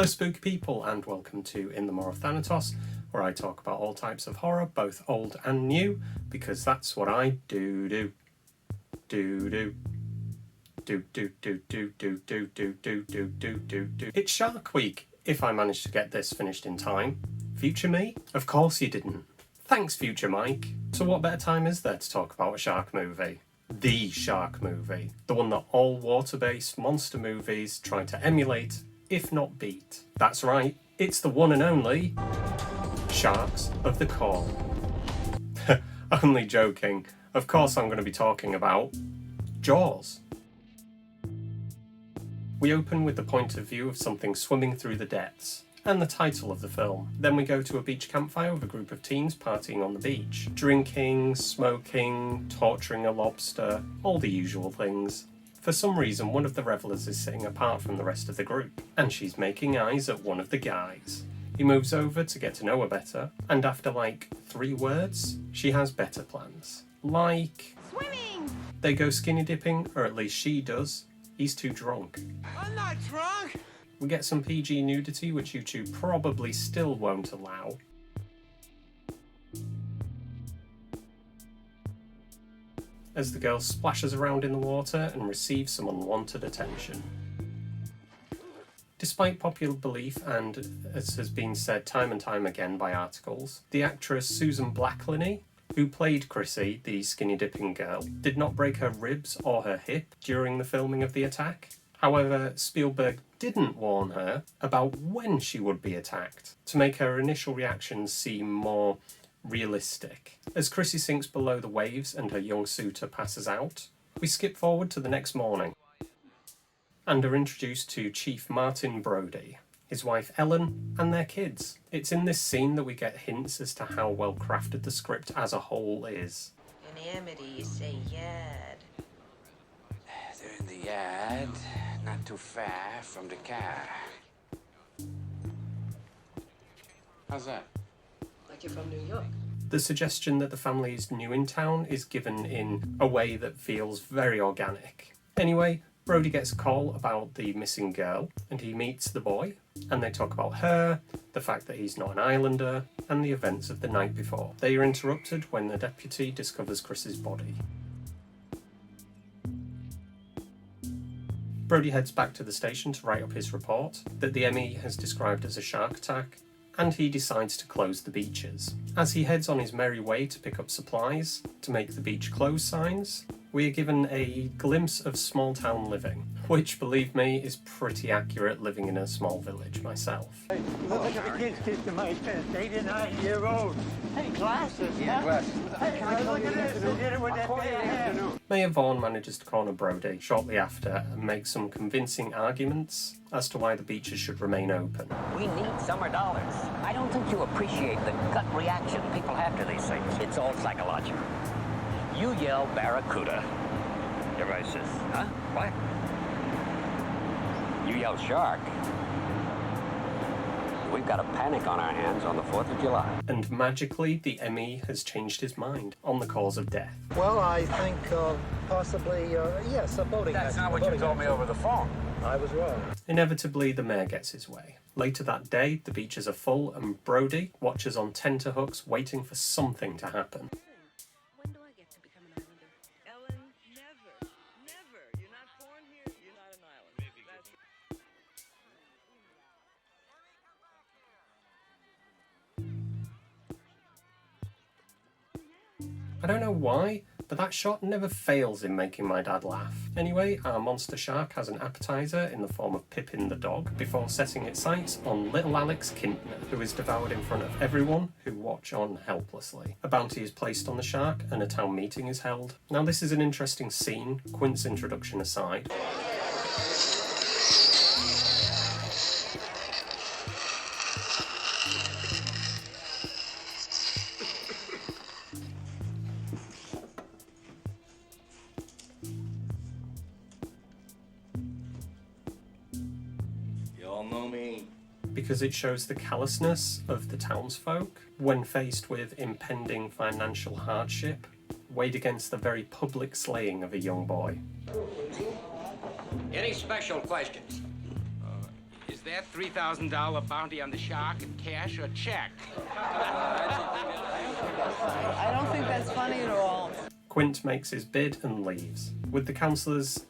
Hello spooky people and welcome to In the Maw of Thanatos, where I talk about all types of horror, both old and new, because that's what I do. It's Shark Week, if I managed to get this finished in time. Future me? Of course you didn't. Thanks, Future Mike. So what better time is there to talk about a shark movie? The shark movie. The one that all water-based monster movies try to emulate, if not beat. That's right, it's the one and only Sharks of the Corn. Only joking. Of course I'm going to be talking about Jaws. We open with the point of view of something swimming through the depths, and the title of the film. Then we go to a beach campfire with a group of teens partying on the beach. Drinking, smoking, torturing a lobster, all the usual things. For some reason, one of the revelers is sitting apart from the rest of the group, and she's making eyes at one of the guys. He moves over to get to know her better, and after like 3 words, she has better plans. Like... swimming! They go skinny dipping, or at least she does. He's too drunk. I'm not drunk! We get some PG nudity, which YouTube probably still won't allow. As the girl splashes around in the water and receives some unwanted attention. Despite popular belief, and as has been said time and time again by articles, the actress Susan Blacklinney, who played Chrissy, the skinny dipping girl, did not break her ribs or her hip during the filming of the attack. However, Spielberg didn't warn her about when she would be attacked, to make her initial reactions seem more realistic. As Chrissy sinks below the waves and her young suitor passes out, we skip forward to the next morning and are introduced to Chief Martin Brody, his wife Ellen, and their kids. It's in this scene that we get hints as to how well crafted the script as a whole is. In Amity, you say yard. They're in the yard, not too far from the car. How's that? Like you're from New York. The suggestion that the family is new in town is given in a way that feels very organic. Anyway, Brody gets a call about the missing girl, and he meets the boy, and they talk about her, the fact that he's not an islander, and the events of the night before. They are interrupted when the deputy discovers Chris's body. Brody heads back to the station to write up his report that the ME has described as a shark attack, and he decides to close the beaches. As he heads on his merry way to pick up supplies to make the beach close signs, we are given a glimpse of small town living, which, believe me, is pretty accurate living in a small village myself. Hey, look at the kids kissing my fist, 8 and 9 year olds. Hey, glasses, yeah? Glasses. Hey, look at this, they did it with that big hand. Mayor Vaughn manages to corner Brody shortly after and makes some convincing arguments as to why the beaches should remain open. We need summer dollars. I don't think you appreciate the gut reaction people have to these things. It's all psychological. You yell barracuda. Everybody says, huh? What? You yell shark. We've got a panic on our hands on the 4th of July. And magically, the ME has changed his mind on the cause of death. Well, I think possibly, yes, a boating That's accident. not what you told me over the phone. I was wrong. Inevitably, the mayor gets his way. Later that day, the beaches are full and Brody watches on tenterhooks waiting for something to happen. When do I get to become an islander? Ellen, never. Never. You're not born here, you're not an islander. I don't know why, but that shot never fails in making my dad laugh. Anyway, our monster shark has an appetizer in the form of Pippin the dog before setting its sights on little Alex Kintner, who is devoured in front of everyone who watch on helplessly. A bounty is placed on the shark and a town meeting is held. Now this is an interesting scene, Quint's introduction aside. Know me. Because it shows the callousness of the townsfolk when faced with impending financial hardship, weighed against the very public slaying of a young boy. Any special questions? Is Is that $3,000 bounty on the shark in cash or check? I don't think that's funny at all. Quint makes his bid and leaves, with the councillors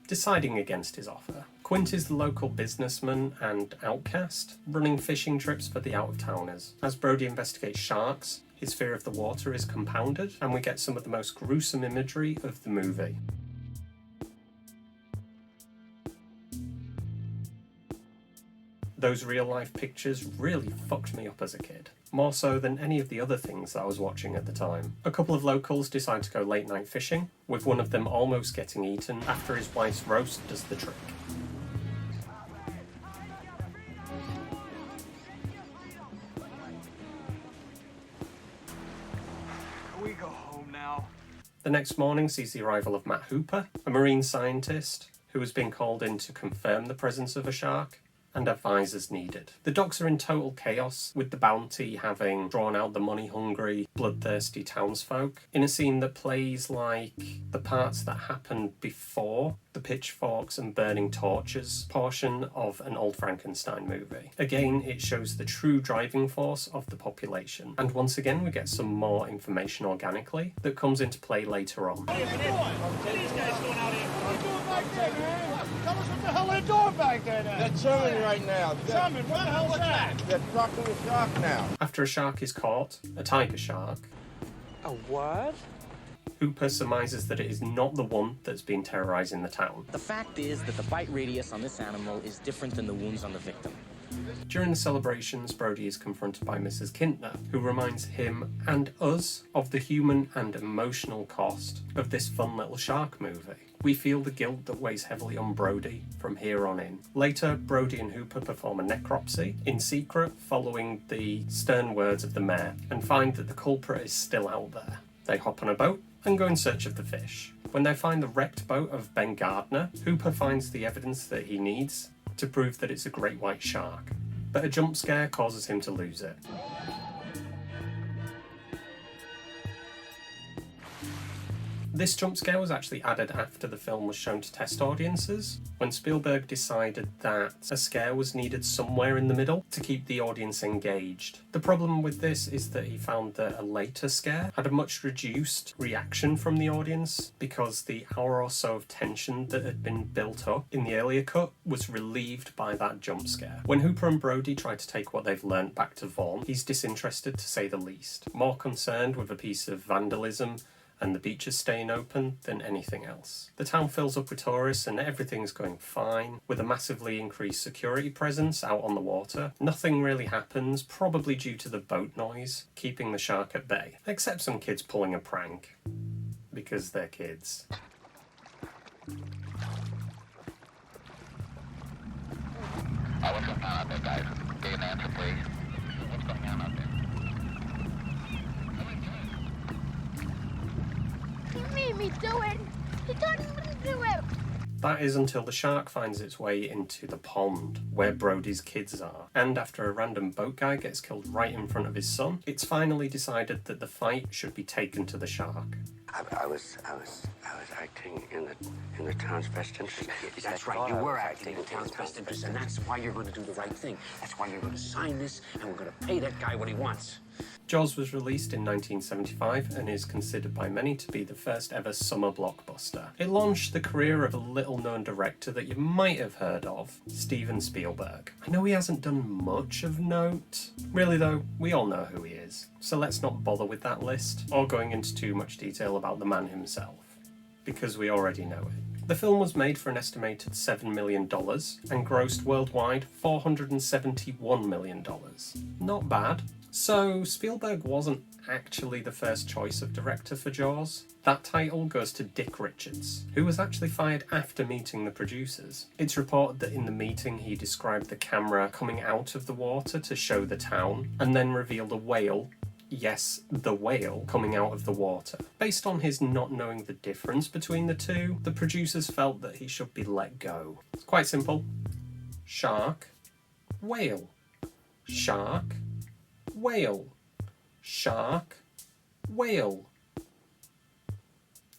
deciding against his offer. Quint is the local businessman and outcast, running fishing trips for the out-of-towners. As Brody investigates sharks, his fear of the water is compounded, and we get some of the most gruesome imagery of the movie. Those real-life pictures really fucked me up as a kid. More so than any of the other things that I was watching at the time. A couple of locals decide to go late-night fishing, with one of them almost getting eaten after his wife's roast does the trick. We go home now. The next morning sees the arrival of Matt Hooper, a marine scientist who has been called in to confirm the presence of a shark and advise as needed. The docks are in total chaos, with the bounty having drawn out the money-hungry, bloodthirsty townsfolk in a scene that plays like the parts that happened before the pitchforks and burning torches portion of an old Frankenstein movie. Again, it shows the true driving force of the population, and once again we get some more information organically that comes into play later on. What are you doing? What are these guys doing out here? What are you doing back there, man? Tell us what the hell they're doing back there now. They're chilling right now. Salmon, what the hell's that? They're trucking the shark now. After a shark is caught, a tiger shark, A what? Hooper surmises that it is not the one that's been terrorising the town. The fact is that the bite radius on this animal is different than the wounds on the victim. During the celebrations, Brody is confronted by Mrs. Kintner, who reminds him and us of the human and emotional cost of this fun little shark movie. We feel the guilt that weighs heavily on Brody from here on in. Later, Brody and Hooper perform a necropsy in secret following the stern words of the mayor and find that the culprit is still out there. They hop on a boat and go in search of the fish. When they find the wrecked boat of Ben Gardner, Hooper finds the evidence that he needs to prove that it's a great white shark. But a jump scare causes him to lose it. This jump scare was actually added after the film was shown to test audiences, when Spielberg decided that a scare was needed somewhere in the middle to keep the audience engaged. The problem with this is that he found that a later scare had a much reduced reaction from the audience because the hour or so of tension that had been built up in the earlier cut was relieved by that jump scare. When Hooper and Brody try to take what they've learnt back to Vaughn, he's disinterested to say the least, more concerned with a piece of vandalism and the beaches staying open than anything else. The town fills up with tourists and everything's going fine, with a massively increased security presence out on the water. Nothing really happens, probably due to the boat noise, keeping the shark at bay, except some kids pulling a prank, because they're kids. What's going on out there, guys? Get an answer, please. What's going on out there? He made me do it. He told me to do it. That is until the shark finds its way into the pond where Brody's kids are. And after a random boat guy gets killed right in front of his son, it's finally decided that the fight should be taken to the shark. I was acting in the town's best interest. That's right, you were acting in the town's best interest, and that's why you're going to do the right thing. That's why you're going to sign this, and we're going to pay that guy what he wants. Jaws was released in 1975 and is considered by many to be the first ever summer blockbuster. It launched the career of a little-known director that you might have heard of, Steven Spielberg. I know he hasn't done much of note. Really though, we all know who he is, so let's not bother with that list, or going into too much detail about the man himself, because we already know it. The film was made for an estimated $7 million and grossed worldwide $471 million. Not bad. So, Spielberg wasn't actually the first choice of director for Jaws. That title goes to Dick Richards, who was actually fired after meeting the producers. It's reported that in the meeting he described the camera coming out of the water to show the town, and then revealed a whale, yes, the whale, coming out of the water. Based on his not knowing the difference between the two, the producers felt that he should be let go. It's quite simple. Shark, whale. Shark, whale. Shark, whale.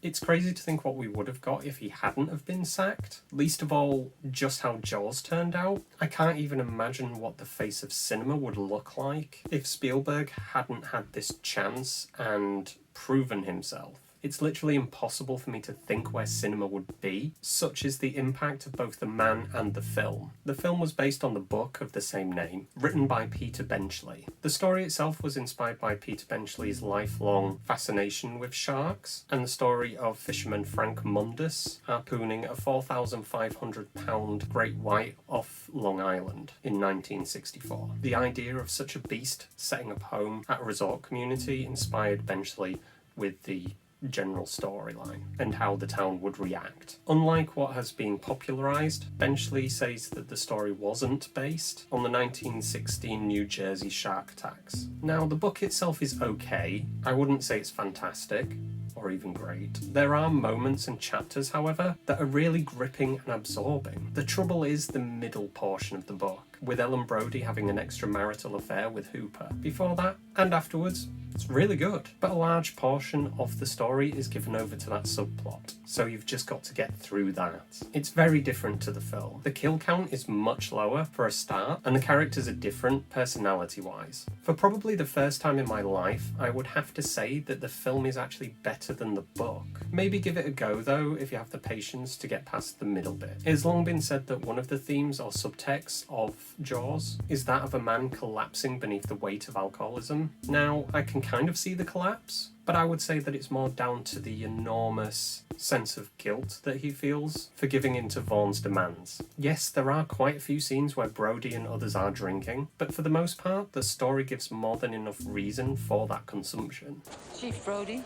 It's crazy to think what we would have got if he hadn't have been sacked. Least of all, just how Jaws turned out. I can't even imagine what the face of cinema would look like if Spielberg hadn't had this chance and proven himself. It's literally impossible for me to think where cinema would be. Such is the impact of both the man and the film. The film was based on the book of the same name, written by Peter Benchley. The story itself was inspired by Peter Benchley's lifelong fascination with sharks, and the story of fisherman Frank Mundus harpooning a 4,500-pound great white off Long Island in 1964. The idea of such a beast setting up home at a resort community inspired Benchley with the general storyline and how the town would react. Unlike what has been popularised, Benchley says that the story wasn't based on the 1916 New Jersey shark attacks. Now, the book itself is okay. I wouldn't say it's fantastic or even great. There are moments and chapters, however, that are really gripping and absorbing. The trouble is the middle portion of the book, with Ellen Brody having an extramarital affair with Hooper. Before that, and afterwards, it's really good. But a large portion of the story is given over to that subplot, so you've just got to get through that. It's very different to the film. The kill count is much lower for a start, and the characters are different personality-wise. For probably the first time in my life, I would have to say that the film is actually better than the book. Maybe give it a go though if you have the patience to get past the middle bit. It has long been said that one of the themes or subtexts of Jaws is that of a man collapsing beneath the weight of alcoholism. Now, I can kind of see the collapse, but I would say that it's more down to the enormous sense of guilt that he feels for giving in to Vaughn's demands. Yes, there are quite a few scenes where Brody and others are drinking, but for the most part, the story gives more than enough reason for that consumption. Chief Brody,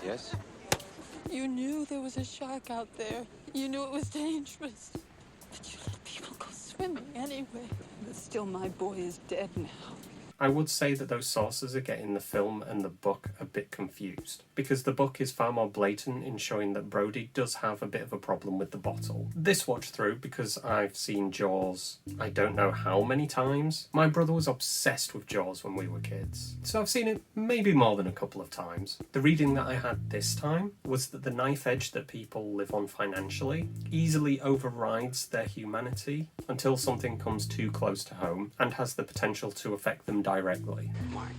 Yes? you knew there was a shark out there. You knew it was dangerous. But you let people go swimming anyway. But still, my boy is dead now. I would say that those sources are getting the film and the book a bit confused, because the book is far more blatant in showing that Brody does have a bit of a problem with the bottle. This watch through, because I've seen Jaws I don't know how many times. My brother was obsessed with Jaws when we were kids, so I've seen it maybe more than a couple of times. The reading that I had this time was that the knife edge that people live on financially easily overrides their humanity until something comes too close to home and has the potential to affect them directly. Martin,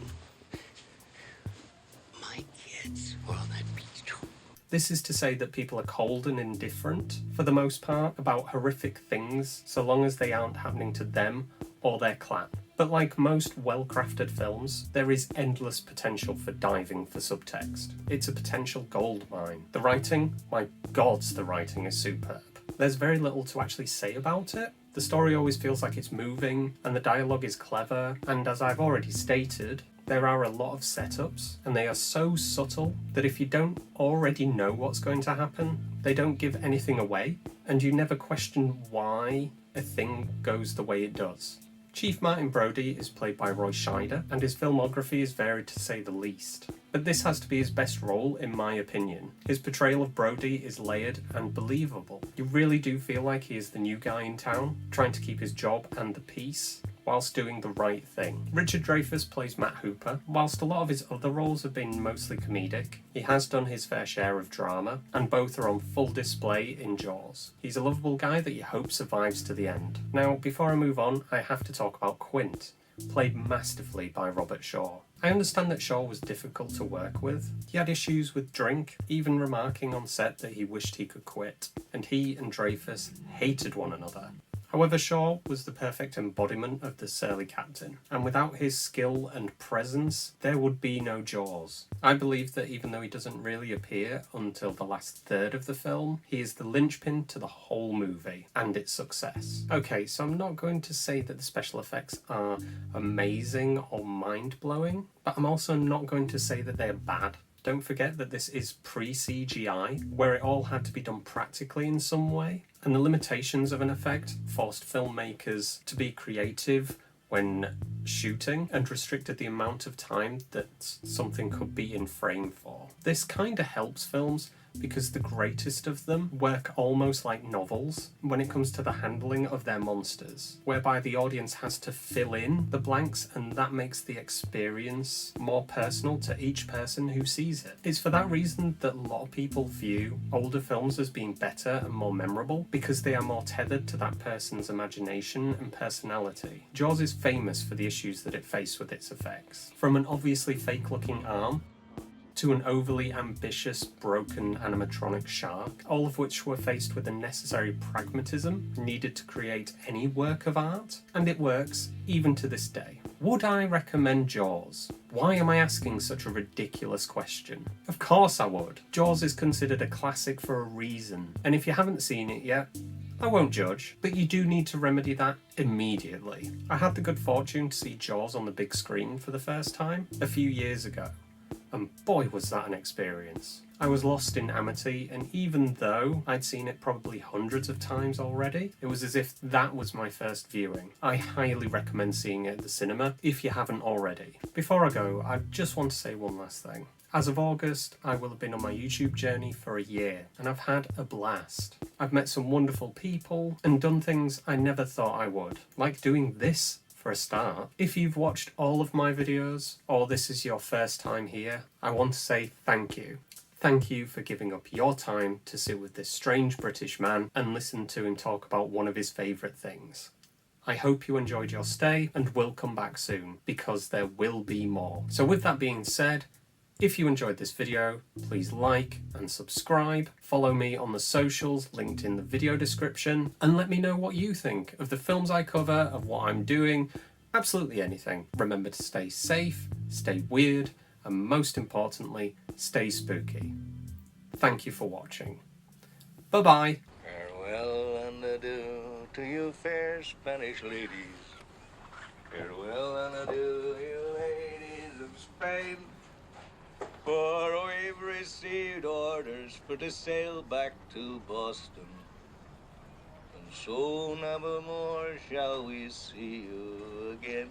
my kids were on that beach too. This is to say that people are cold and indifferent, for the most part, about horrific things, so long as they aren't happening to them or their clan. But like most well-crafted films, there is endless potential for diving for subtext. It's a potential gold mine. The writing, my God, the writing is superb. There's very little to actually say about it. The story always feels like it's moving, and the dialogue is clever, and as I've already stated, there are a lot of setups, and they are so subtle that if you don't already know what's going to happen, they don't give anything away, and you never question why a thing goes the way it does. Chief Martin Brody is played by Roy Scheider, and his filmography is varied to say the least. But this has to be his best role, in my opinion. His portrayal of Brody is layered and believable. You really do feel like he is the new guy in town, trying to keep his job and the peace, whilst doing the right thing. Richard Dreyfuss plays Matt Hooper. Whilst a lot of his other roles have been mostly comedic, he has done his fair share of drama, and both are on full display in Jaws. He's a lovable guy that you hope survives to the end. Now, before I move on, I have to talk about Quint, played masterfully by Robert Shaw. I understand that Shaw was difficult to work with. He had issues with drink, even remarking on set that he wished he could quit, and he and Dreyfuss hated one another. However, Shaw was the perfect embodiment of the surly captain, and without his skill and presence, there would be no Jaws. I believe that even though he doesn't really appear until the last third of the film, he is the linchpin to the whole movie and its success. Okay, so I'm not going to say that the special effects are amazing or mind-blowing, but I'm also not going to say that they're bad. Don't forget that this is pre-CGI, where it all had to be done practically in some way, and the limitations of an effect forced filmmakers to be creative when shooting and restricted the amount of time that something could be in frame for. This kind of helps films, because the greatest of them work almost like novels when it comes to the handling of their monsters, whereby the audience has to fill in the blanks, and that makes the experience more personal to each person who sees it. It's for that reason that a lot of people view older films as being better and more memorable, because they are more tethered to that person's imagination and personality. Jaws is famous for the issues that it faced with its effects. From an obviously fake-looking arm to an overly ambitious, broken animatronic shark, all of which were faced with the necessary pragmatism needed to create any work of art, and it works even to this day. Would I recommend Jaws? Why am I asking such a ridiculous question? Of course I would. Jaws is considered a classic for a reason, and if you haven't seen it yet, I won't judge, but you do need to remedy that immediately. I had the good fortune to see Jaws on the big screen for the first time a few years ago, and boy was that an experience. I was lost in Amity, and even though I'd seen it probably hundreds of times already, it was as if that was my first viewing. I highly recommend seeing it at the cinema if you haven't already. Before I go, I just want to say one last thing. As of August, I will have been on my YouTube journey for a year, and I've had a blast. I've met some wonderful people and done things I never thought I would, like doing this for a start. If you've watched all of my videos, or this is your first time here, I want to say thank you. Thank you for giving up your time to sit with this strange British man and listen to him talk about one of his favourite things. I hope you enjoyed your stay and will come back soon, because there will be more. So with that being said, if you enjoyed this video, please like and subscribe, follow me on the socials linked in the video description, and let me know what you think of the films I cover, of what I'm doing, absolutely anything. Remember to stay safe, stay weird, and most importantly, stay spooky. Thank you for watching. Bye-bye. Farewell and adieu to you fair Spanish ladies. Farewell and adieu, you ladies of Spain. For we've received orders for to sail back to Boston, and so never more shall we see you again.